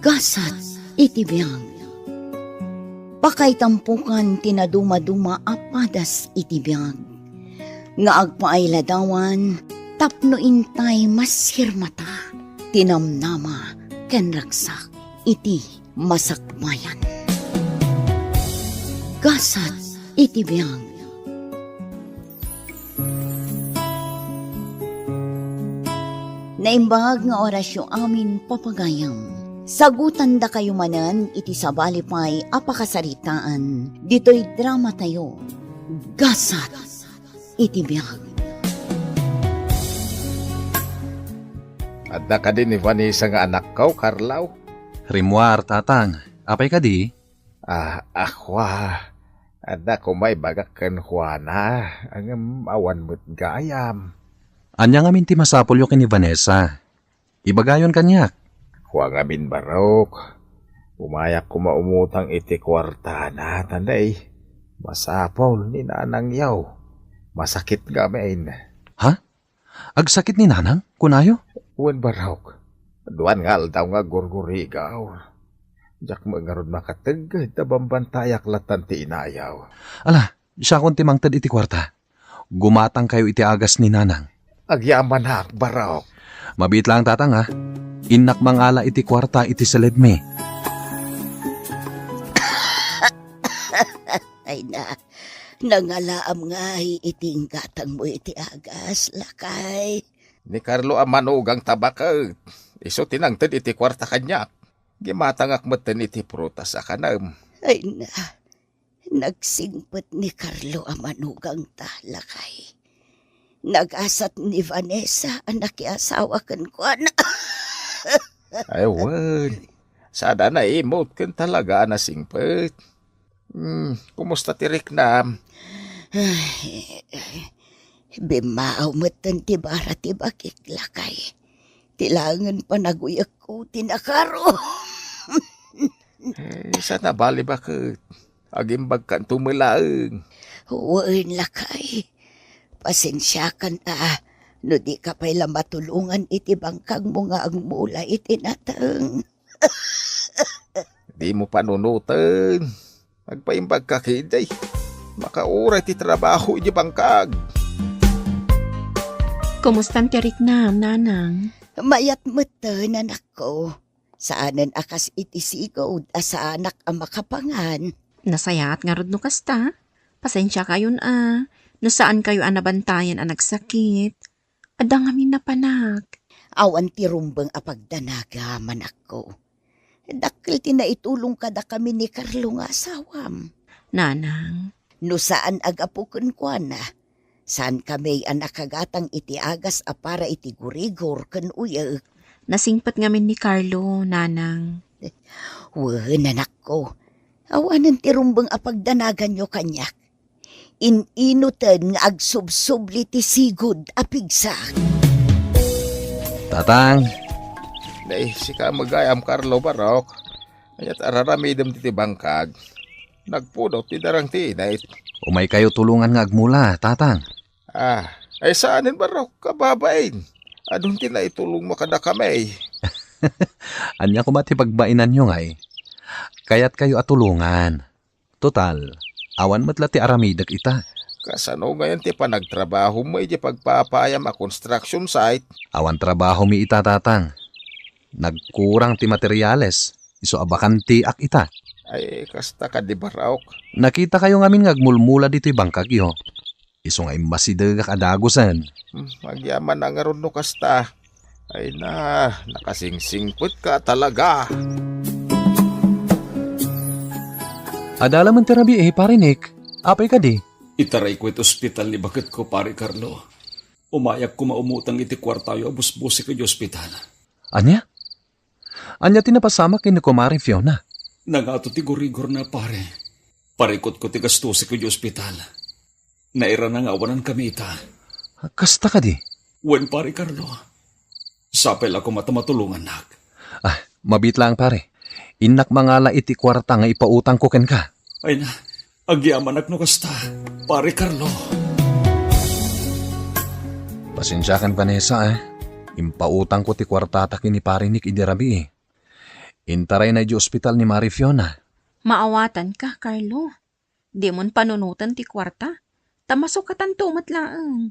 Gasat iti biyag. Pakay tampukan tinaduma-duma apadas iti biyag. Nga agpaailadawan, tapno intay masirmata. Tinamnama ken ragsak iti masakmayan. Gasat iti biyag. Naimbag nga orasyo amin papagayam. Sagutan da kayo manan iti sabalipay apakasaritaan. Dito'y drama tayo. Gasat iti biyag. Adda ka din ni Vanessa nga anak ko, Carlaw. Rimwar, tatang. Apay ka di? Akwa. Adda ko may bagak ken Juana. Ang awan mo't gayam. Anya nga minti masapol ni Vanessa. Ibagayon kanyak. Huwag amin barok. Umayak ko maumutang iti kwarta na tanday. Masapol ni nanang yaw. Masakit gamin. Ha? Agsakit ni nanang? Kunayo? Uwan barok. Duan ngal daw nga gurgurigaw. Jak mangarod makatagad na bambantayak latan ti inayaw. Ala, siya kung timangtad iti kwarta. Gumatang kayo iti agas ni nanang. Agyaman hak barok. Mabit lang tatang ha. Inak mangala iti kwarta iti salibme. Ay na, nangalaam nga iting gatang mo iti agas, lakay. Ni Carlo amanugang tabakag. Iso tinangtad iti kwarta kanyak. Gimatangak matan iti prutas sa kanam. Ay na, nagsingpot ni Carlo amanugang talakay. Nag-asat ni Vanessa, anak asawa kan ko na. Ay, wan. Sada na emote kan talaga na singpot. Kumusta tirik na? Bimaaw matan ti bara ti bakik lakay. Tilangan pa naguyak ko tinakaro. Sana bali bakit? Agimbag kan tumulaang. Huwag lakay. Pasensya ka na. No di ka pa'y matulungan iti bangkag mo nga ang mula iti natang. Di mo panunutan. Magpaimbag ka kiday. Makauray ti trabaho iti bangkag. Kumustan tirik na, nanang? Mayat matan anak ko. Saanan akas iti sigod asa anak ang makapangan. Nasayat nga rod no kasta. Pasensya kayon No saan kayo anabantayan ang nagsakit. Adang amin na panak. Awan ti rumbang apagdanaga manak ko. Dakil tinaitulong kada kami ni Carlo nga asawam. Nanang, No saan agapukon ko na. Saan kami ang nakagatang iti agas a para iti gurigor kan uyag. nasingpat ngamin ni Carlo, nanang. Wan anak ko. Awanan ti rumbang apagdanagan nyo kanyak. Ininutan nga agsubsubli ti sigud apigsak. Tatang, Day, sika magayam Carlo barok. Ayat araramidem ti bangkag. Nagpudot ti darang ti inay. umay kayo tulungan nga agmula, tatang. Ay saanin barok kababain. Adun ti na itulong mo kada kami. Anya ko mati pagbainan nyo ngay. Kaya't kayo atulungan. Total, awan matla ti aramidag ita. Kasano ngayon ti panagtrabaho mo iti pagpapayam a construction site. Awan trabaho mi ita, tatang. Nagkurang ti materyales. Iso abakan ti ak ita. Ay kasta ka di barok. Nakita kayo ngamin ngagmulmula dito'y bangkag yo. Iso nga imbasidag adagusan. Magyaman ang aron no kasta. Ay na, nakasingsingput ka talaga. Adala man terabi parinik. Apay ka di? Itaray ko iti ospital ni bakit ko, pare Carlo. Umayak ko maumutang iti kwartayo abus-busi ko di ospital. Anya? Anya tinapasama kini Kumari Fiona. Nangato ti gurigor na, pare. Parikot ko ti gastusi ko di ospital. Naira na nga awanan kami ita. Kasta ka di? Wen, pare Carlo. Sapel ako matamatulungan, nak. Mabit lang pare. Inak mangala iti kwarta nga ipautang ko ken ka. Ay na, agyaman no kasta, pare Carlo. Pasensya kan Vanessa Impautang ko ti kwartata kini parinik idirabi. Intaray na di ospital ni Mari Fiona. Maawatan ka, Carlo. Di mon panunutan ti kwarta. Tamasok ka tantumat laang.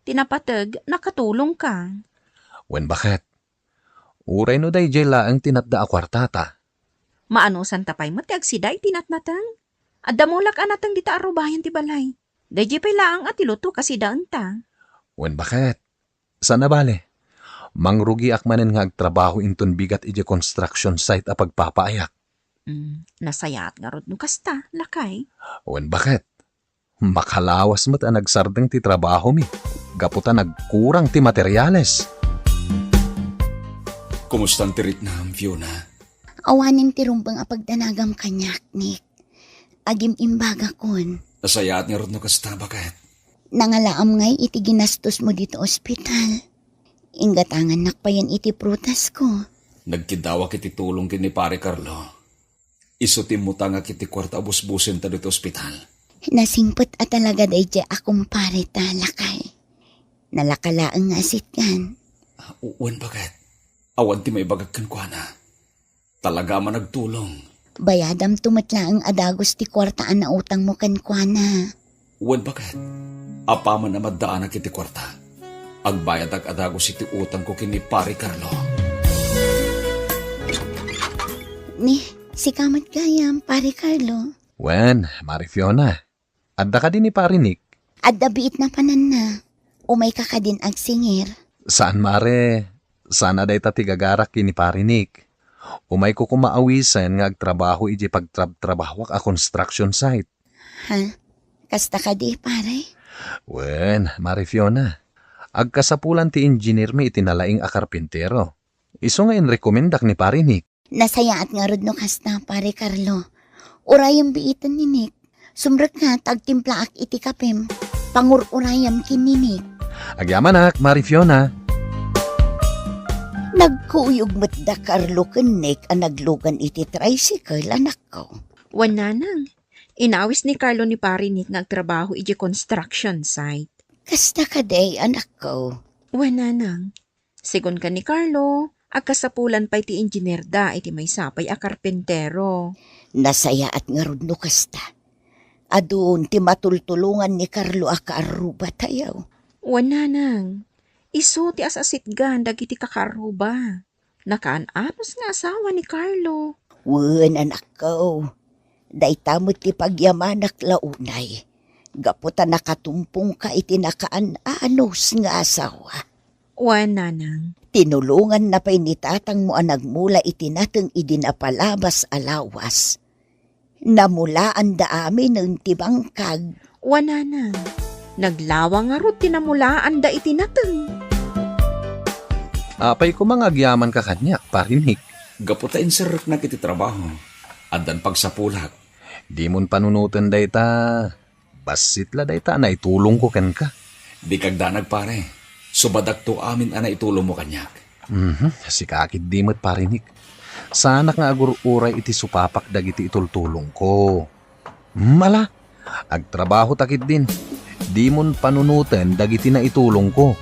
Tinapatag, nakatulong ka. Wen bakit? Uray no day jay laang tinatda a kwartata. Maano san tapay mo ti agsiday tinatnatang. Adamulak anatang dita arubayan ti balay. Dayjay pay laang at iluto kasi daan ta. Wen bakit? Sana bale? Mangrugi akmanen nga agtrabaho inton bigat iti construction site a pagpapaayak. Nasayaat nga rod no kasta, lakay. Wen bakit? Makalawas mo't ang nagsardeng ti trabaho mi. Gaputa nagkurang ti materyales. Kumustang tirit na, Fiona? Awanin ti rumbang apagdanagam kanyak, Nick. Agim imbaga kon. Nasayaat nga rod no kasta, bakit? Nangalaam ngay iti ginastos mo dito ospital. Ingatangan nakpayan iti prutas ko. Nagkidawa kiti tulong kini pare Carlo. Isutim mo tanga kiti kwarta abus-busin ta dito ospital. Nasingpot at talaga dayjay akong pare talakay. Nalakalaang asit kan. Uwan bakit? Awan ti may bagagkan kwa na. Talaga man nagtulong. Bayadam tumatla ang adagos ti kwartaan na utang mo kan kwa na. Uwan bakit? Apa man na maddaan na kiti kwarta. Agbayad ag adagos iti utang ko kini pare Carlo. Ni, si kamat gayam, pare Carlo. Wen, Mari Fiona. Adda ka din ni parinik. At dabiit na panan na. Umay ka din agsingir. Saan mare? Sana day ta tigagarak kini parinik. Umay ko kumaawisan nga agtrabaho iti pagtrabahawak a construction site. Ha? Kasta ka di, pare? Wen, Mari Fiona. Agkasapulan ti engineer mi itinalaing a karpintero. Iso nga inrekomendak ni parinik. Nasayaat nga rod no kasta, pare Carlo. Urayam biitan ni Nick. Sumrek nga tagtimplaak iti kapem. Pangururayam kininik. Agyamanak, Mari Fiona. Nagkuyog mo't da Carlo kenek ang naglugan iti tricycle, anak ko. Wananang. Inawis ni Carlo ni parinik nga agtrabaho iti construction site. Kasta ka day, anak ko. Wananang. Sigon ka ni Carlo, agkasapulan pa iti engineer da iti may sapay a karpentero. Nasayaat nga rod no kasta. Adun ti matultulungan ni Carlo a kaaruba tayaw. Wananang. Isu ti asasitgan dagiti kakaruba. Nakaan-anos nga asawa ni Carlo. Wen, anak ko. Day tamot ti pagyamanak launay. Gaputa nakatumpong ka iti nakaan-anos nga asawa. Wananang. Tinulungan na pa'y nitatang mo ang nagmula itinatang idinapalabas alawas. Namulaan da amin ng tibangkag. Wananang. Naglawa nga ro tinamulaan da itinateng. Apay ko mga agyaman ka kanyak, parinik. Gaputa inserek na kiti trabaho. Andan pagsapulak. Di mon panunutan day ta. Basitla day ta na itulong ko ken ka. Di kagdanag pare. Subadak to amin ana itulong mo kanyak. Si kakit di mo't parinik. Sana nga agururay iti supapak dagiti itultulong ko. Mala, agtrabaho takit din. Di mon panunutan dagiti na itulong ko.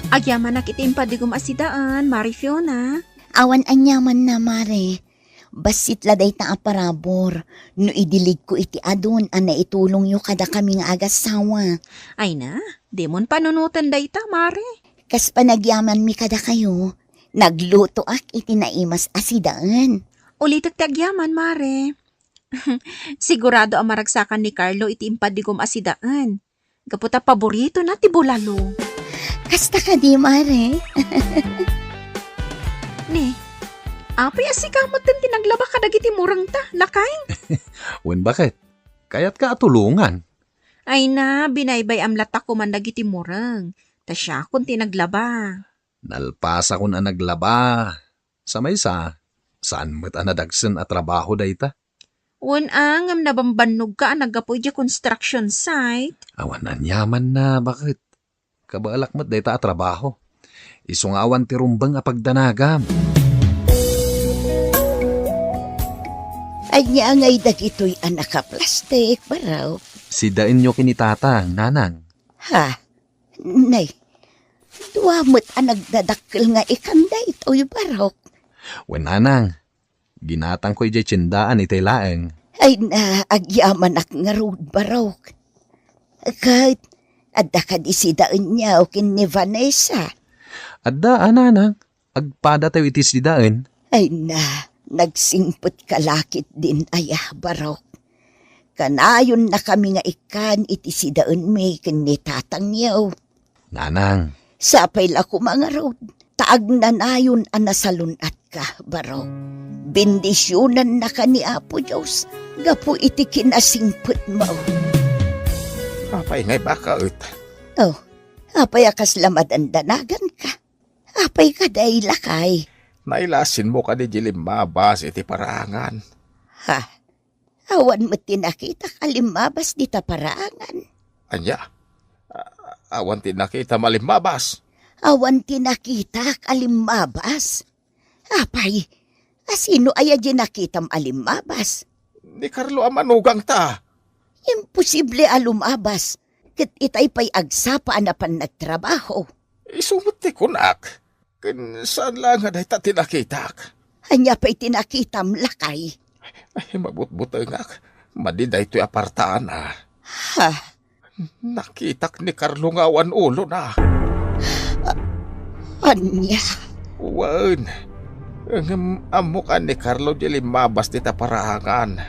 Agyaman na kitim padigum asidaan, Mari Fiona. Awan anyaman na, mare. Basit laday ta aparabor. No idilig ko iti adun, ana itulong yo kada kami nga agasawa. Ay na, di mon panunutan da ita, Mari. Kas panagyaman mi kada kayo, nagluto ak iti naimas asidaan. Ulitak ti agyaman, Mari. Sigurado ang maragsakan ni Carlo iti impadigum asidaan. Gaputa paborito na ti bulalo. Kasta ka di, mare. Ni, apay asikamot din tinaglaba ka dagiti murang ta, lakay. Wen bakit? Kaya't ka atulungan. Ay na, binaybay amlata ko man dagiti murang. Ta siya kung tinaglaba. Nalpasa ko na naglaba. Sa may saan mo't anadagsen at trabaho day ta? Wan ang nabambanog ka nagapoy di construction site. Awan na nyaman na, bakit? Kabalak mo't day ta at trabaho. Isungawan ti rumbang apagdanagam. Anya ngay dagitoy anak ka plastik, baraw. Si dain nyo kinitatang, nanang. Ha? Nay, Duwamot ang nagdadakkel nga ikang daytoy barok. Wen anang, ginatang ko'y jay tsindaan itay laeng. Ay na agyaman ak nga road barok. Kahit adda ka di sidaan niya o kin ni Vanessa. Adda ananang, agpada tayo itis di daan. Ay na, nagsingpot kalakit din ayah barok. Kanayon na kami nga ikan iti sidaan may kin ni tatang niyaw. Nanang, Sapay la ko mga road. Taag na nayon ang nasalunat ka, barok. Bendisyonan na ka ni Apo Diyos. Gapo iti kinasingput mo. Apay ngay baka ut. Oh, apay akas lamad ang danagan ka. Apay ka day lakay. Nailasin mo ka ni Jilimabas iti parangan. Ha? Awan mo tinakita kalimabas dita paraangan. Anya, awan tinakita malimabas. Awan tinakita kalimabas. Apay, asino aya di nakitam alimabas? Ni Carlo amanugang ta. Imposible alumabas. Kat itay pa'y agsapa na pan nagtrabaho. Isumot ti kunak. Kun saan lang nga dahi ta tinakitak. Anya pa'y tinakitam lakay. Ay, mabutbutengak. Madiday to'y apartaan ah. Ha? Nakitak ni Carlo nga awan ulo na. Anya? Wan. Ang amukan ni Carlo Jilimabas ti parangan.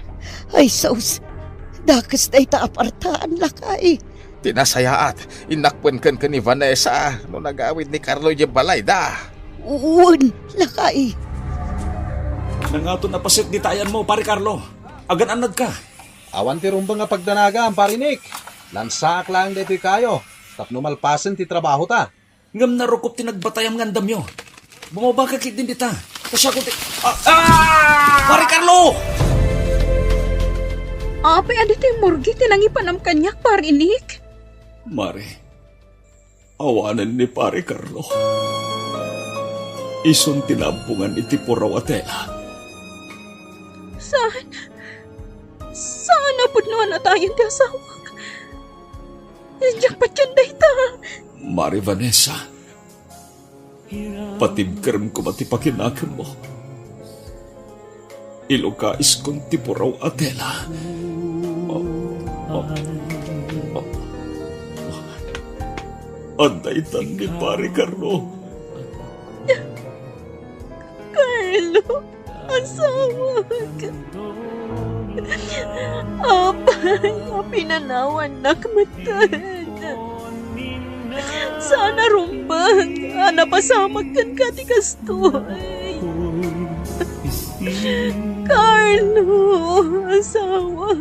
Ay sos. Dakas na ita apartaan lakay. Tinasayaat, inakpan kan ni Vanessa no nagawid ni Carlo Balay da. Uwan, lakay. Nangato na pasit di tayan mo, pare Carlo. Agan anad ka. awan ti rumba nga pagdanaga ang parinik. Lansaak lang dito kayo. Tapno malpasan ti trabaho ta. Ngam narukop tinagbatayam ngandam yo. Bumaba ka kit din dita. Kasya ko ti... Pare Carlo! Apay adito yung murgi tinangipanam kanyak parinik. Mare, awanan ni pare Carlo. Isun tinampungan iti Purawatela. Saan na pudnuan na tayo ti asawa? Diyak pa dyan dahita. Mare Vanessa, patibkarm ko matipakinakan mo. Ilokais kong ti Purawatela. Andaitan ni pare Carlo. Carlo, asawa ka. Apay, pinanawan na kamatan. Sana rumbang, napasamag kan kati kastoy. Carlo, asawa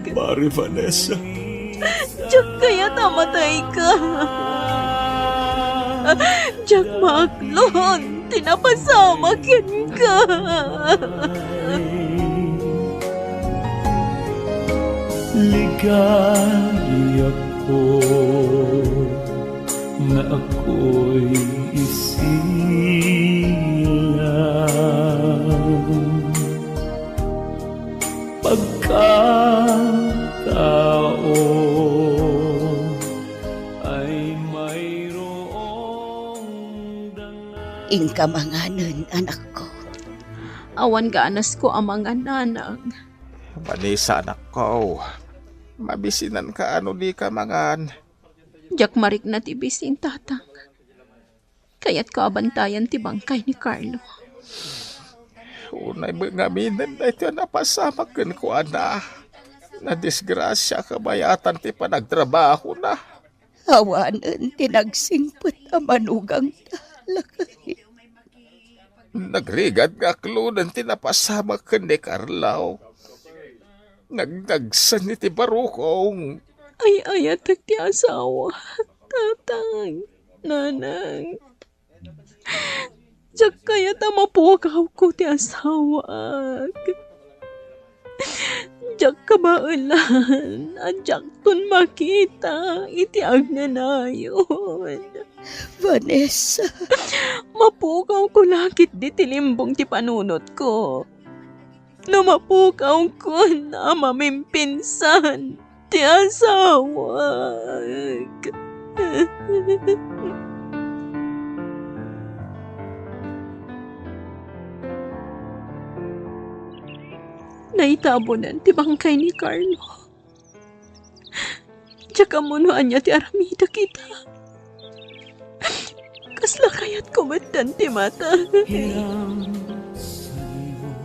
ka. Mare Vanessa, Diyak kaya tamatay ka. Diyak maklon, tinapasamakin ka. Ligaya ko na ako'y isilang pagkataon ay mayroong Ingkamanganan, anak ko. Awan ganas ko ang mga nanang. Vanessa anak ko. Mabisinan ka ano di ka mangan. Diyak marik na tibisin tatang. Kaya't kabantayan ti bangkay ni Carlo. Unay mga minan na ito napasama ko ana. Na disgrasya kabayatan ti panagtrabaho na. Awanan, tinagsingpot ang manugang talakay. Nagrigad nga klunan ti napasama ni Carlo. Nagdagsan ni ti barukong. Ay ayatag ti asawa. Tatang, nanang. Diyak kaya tamapukaw ko ti asawa. Diyak kabailan. Diyak tun makita. Iti agnanayon. Vanessa, Mapukaw ko lakit di tilimbong ti panunot ko. No mapukaw ko na mamimpinsan ti asawa. naitabonan ti bangkay ni Carlo. Tsaka munuan niya ti aramida kita. Kasla kayat kumatan ti mata.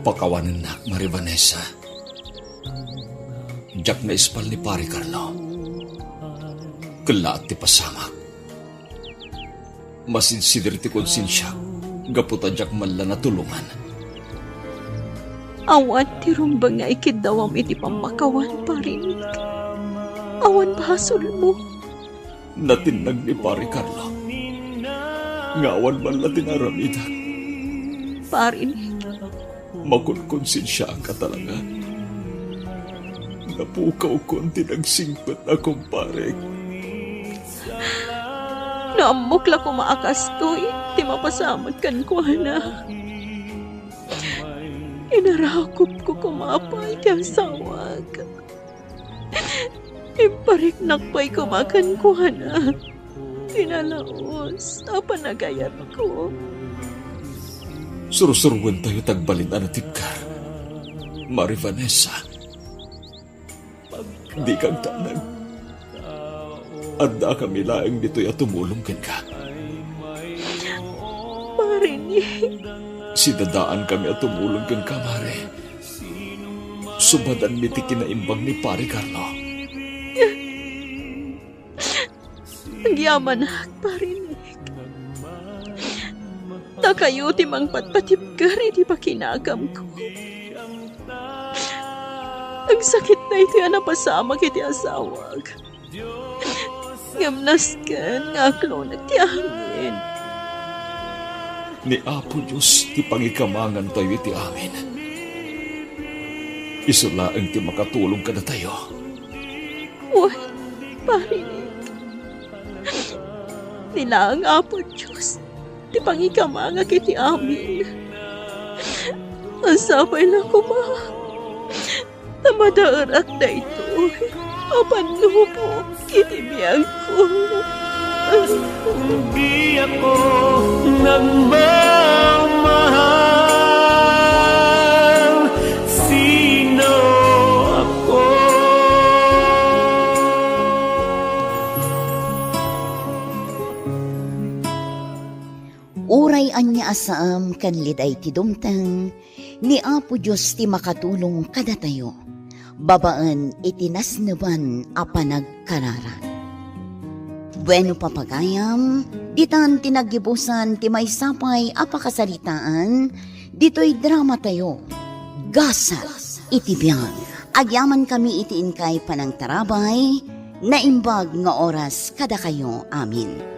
Pakawanan na, Maria Vanessa. Jack na ispal ni Pare Carlo. Kalaat ti pasamak. Masinsidir ti konsensya. Gaputa Jack malla na tulungan. Awan ti rumbang nga ikidawam iti pamakawan, parinik. Awan bahasol mo. Natinag ni Pare Carlo. Ngawan man latin aramida. Parinik. Makunkonsensya ang katalaga. Napukaw konti nagsingpet na kumpare. Naamok la ko maakastoy. Ti mapasamad kan ko na. Inarakop ko kumapay ti asawag. Ipariknak pa'y kumakan ko na. Tinalaos. Apanagayat ko. Surusuruan tayo tagbalin na natipkar. Maria Vanessa. Di kang tanag. Adda kami laing dito'y at tumulong ka. Parinik. Sidadaan kami at tumulong ka, Mare. Subadan miti kinaimbang ni Pare Carlo. Ang yaman na, parinik. Takayo ti mang patpatipkar, iti pakinagam ko. Ang sakit na iti anapasamak iti asawag. Ngamnaskan, ngaklo na ti amin. Ni Apo Diyos, ti pangikamangan tayo iti amin. Isulaang ti makatulong ka na tayo. Uy, parinik. Nilaang Apo Diyos, ti pangikamanga kiti amin. Asapay lang ko ma. Tamadaarak na ito. Apanubo, kiti biyang ko. Di ako nagmamahal. Sino ako? Uray anya asam kanliday ti dumtang, ni Apo Diyos ti makatulong kada tayo. Babaan itinasnaban apanagkararan. Bueno papagayam, ditan tinagibusan ti may sapay apakasaritaan, dito'y drama tayo. Gasat iti biyang. Agyaman kami itiin kay panang tarabay, naimbag nga oras kada kayo. Amin.